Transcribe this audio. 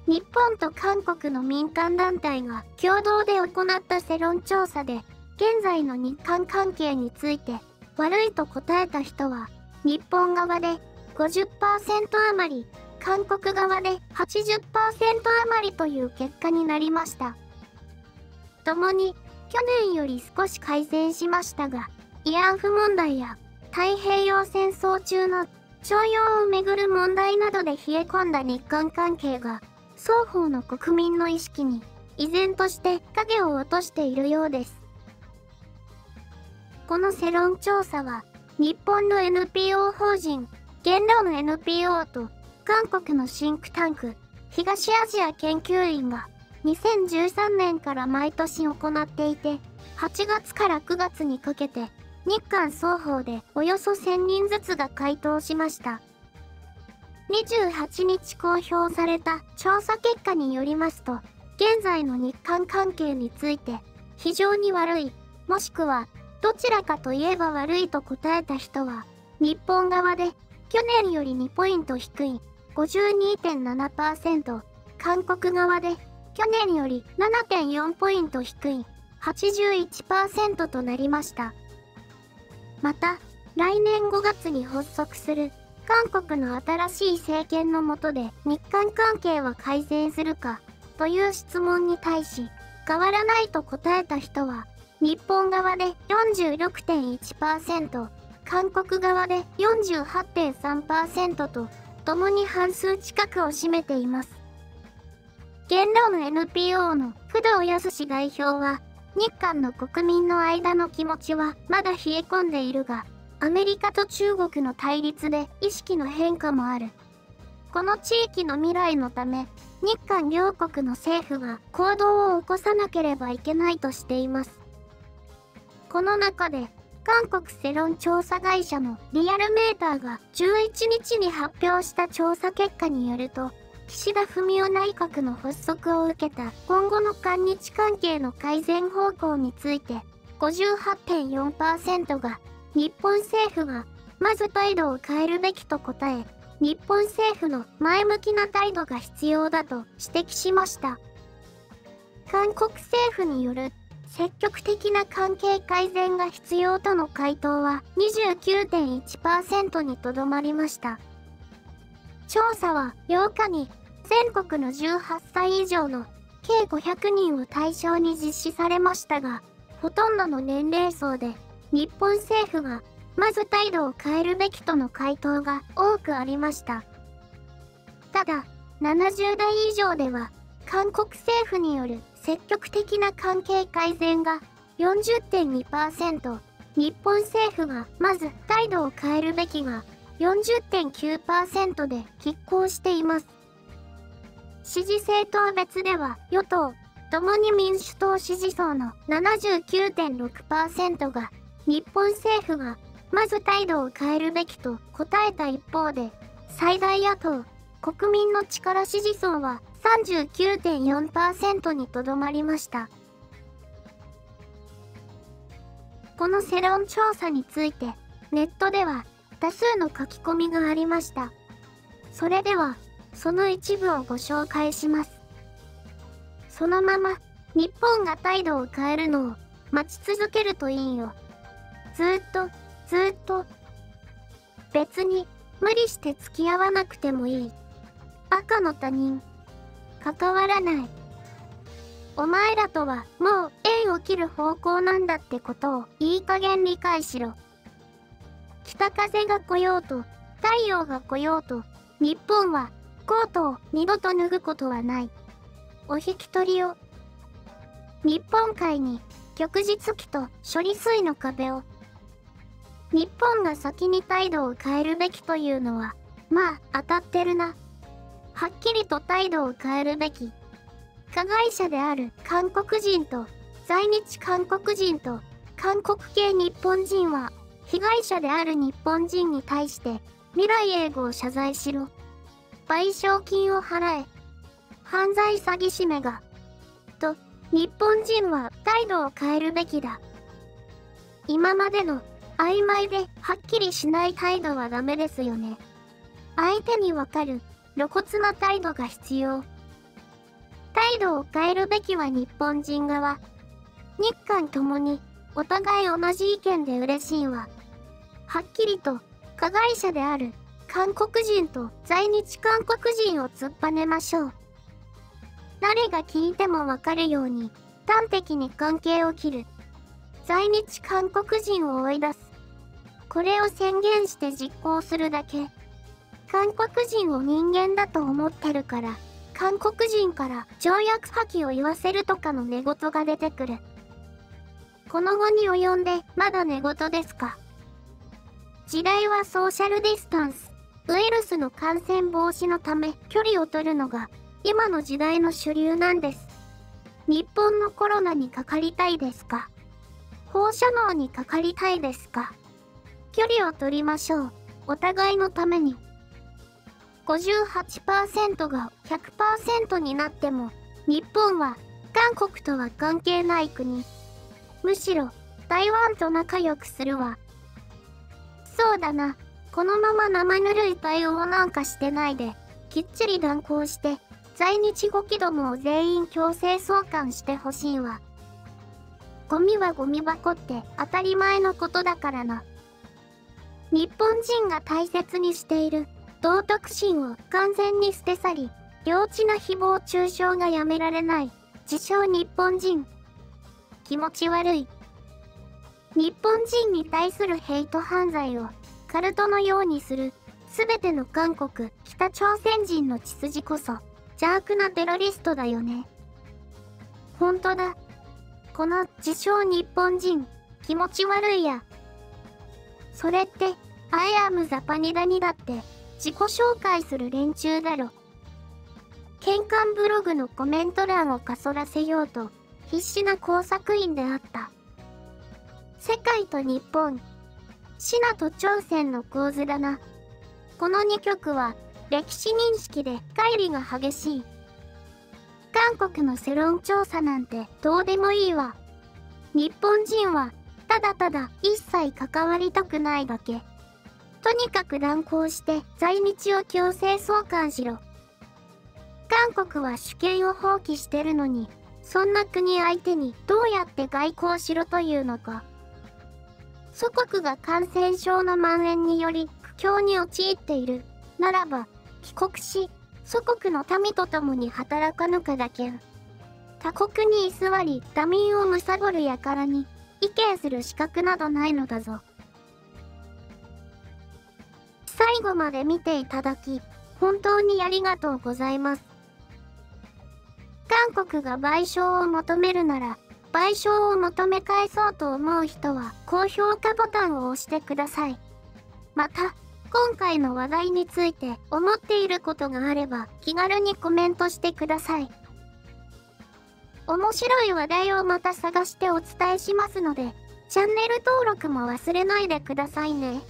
日本と韓国の民間団体が共同で行った世論調査で、現在の日韓関係について悪いと答えた人は、日本側で 50% 余り、韓国側で 80% 余りという結果になりました。共に去年より少し改善しましたが、慰安婦問題や太平洋戦争中の徴用をめぐる問題などで冷え込んだ日韓関係が、双方の国民の意識に依然として影を落としているようです。この世論調査は、日本の NPO 法人、言論 NPO と韓国のシンクタンク、東アジア研究院が2013年から毎年行っていて、8月から9月にかけて、日韓双方でおよそ1000人ずつが回答しました。28日公表された調査結果によりますと、現在の日韓関係について、非常に悪い、もしくは、どちらかといえば悪いと答えた人は、日本側で去年より2ポイント低い 52.7%、韓国側で去年より 7.4 ポイント低い 81% となりました。また、来年5月に発足する韓国の新しい政権の下で日韓関係は改善するかという質問に対し、変わらないと答えた人は、日本側で 46.1%、韓国側で 48.3% と、共に半数近くを占めています。言論 NPO の工藤康代表は、日韓の国民の間の気持ちはまだ冷え込んでいるが、アメリカと中国の対立で意識の変化もある。この地域の未来のため、日韓両国の政府が行動を起こさなければいけないとしています。この中で、韓国世論調査会社のリアルメーターが11日に発表した調査結果によると、岸田文雄内閣の発足を受けた今後の韓日関係の改善方向について、58.4% が日本政府がまず態度を変えるべきと答え、日本政府の前向きな態度が必要だと指摘しました。韓国政府による積極的な関係改善が必要との回答は 29.1% にとどまりました。調査は8日に全国の18歳以上の計500人を対象に実施されましたが、ほとんどの年齢層で日本政府がまず態度を変えるべきとの回答が多くありました。ただ、70代以上では韓国政府による積極的な関係改善が 40.2%、日本政府がまず態度を変えるべきが 40.9% で拮抗しています。支持政党別では与党、共に民主党支持層の 79.6% が日本政府がまず態度を変えるべきと答えた一方で、最大野党、国民の力支持層は 39.4% にとどまりました。この世論調査について、ネットでは多数の書き込みがありました。それでは、その一部をご紹介します。そのまま、日本が態度を変えるのを待ち続けるといいよ。ずっと。別に、無理して付き合わなくてもいい。赤の他人。関わらない。お前らとはもう縁を切る方向なんだってことをいい加減理解しろ。北風が来ようと、太陽が来ようと、日本はコートを二度と脱ぐことはない。お引き取りを。日本海に旭日旗と処理水の壁を。日本が先に態度を変えるべきというのは、まあ当たってるな。はっきりと態度を変えるべき。加害者である韓国人と在日韓国人と韓国系日本人は被害者である日本人に対して未来永劫謝罪しろ。賠償金を払え。犯罪詐欺師めが。と、日本人は態度を変えるべきだ。今までの曖昧ではっきりしない態度はダメですよね。相手にわかる露骨な態度が必要。態度を変えるべきは日本人側。日韓ともにお互い同じ意見で嬉しいわ。はっきりと加害者である韓国人と在日韓国人を突っぱねましょう。誰が聞いてもわかるように端的に関係を切る。在日韓国人を追い出す。これを宣言して実行するだけ。韓国人を人間だと思ってるから、韓国人から条約破棄を言わせるとかの寝言が出てくる。この後に及んでまだ寝言ですか。時代はソーシャルディスタンス。ウイルスの感染防止のため距離を取るのが今の時代の主流なんです。日本のコロナにかかりたいですか？放射能にかかりたいですか？距離を取りましょう。お互いのために。58% が 100% になっても、日本は韓国とは関係ない国。むしろ台湾と仲良くするわ。そうだな。このまま生ぬるい対応なんかしてないで、きっちり断行して、在日ゴキどもを全員強制送還してほしいわ。ゴミはゴミ箱って当たり前のことだからな。日本人が大切にしている道徳心を完全に捨て去り、幼稚な誹謗中傷がやめられない自称日本人。気持ち悪い。日本人に対するヘイト犯罪をカルトのようにするすべての韓国、北朝鮮人の血筋こそ邪悪なテロリストだよね。ほんとだ。この自称日本人、気持ち悪いや。それって、I am ザパニダニだって自己紹介する連中だろ。喧嘩ブログのコメント欄をかそらせようと必死な工作員であった。世界と日本、シナと朝鮮の構図だな。この2極は歴史認識で乖離が激しい。韓国の世論調査なんてどうでもいいわ。日本人はただただ一切関わりたくないだけ。とにかく断行して在日を強制送還しろ。韓国は主権を放棄してるのに、そんな国相手にどうやって外交しろというのか。祖国が感染症の蔓延により苦境に陥っているならば、帰国し、祖国の民と共に働かぬかだけん。他国に居座り、他民を貪る輩に意見する資格などないのだぞ。最後まで見ていただき、本当にありがとうございます。韓国が賠償を求めるなら、賠償を求め返そうと思う人は高評価ボタンを押してください。また、今回の話題について思っていることがあれば気軽にコメントしてください。面白い話題をまた探してお伝えしますので、チャンネル登録も忘れないでくださいね。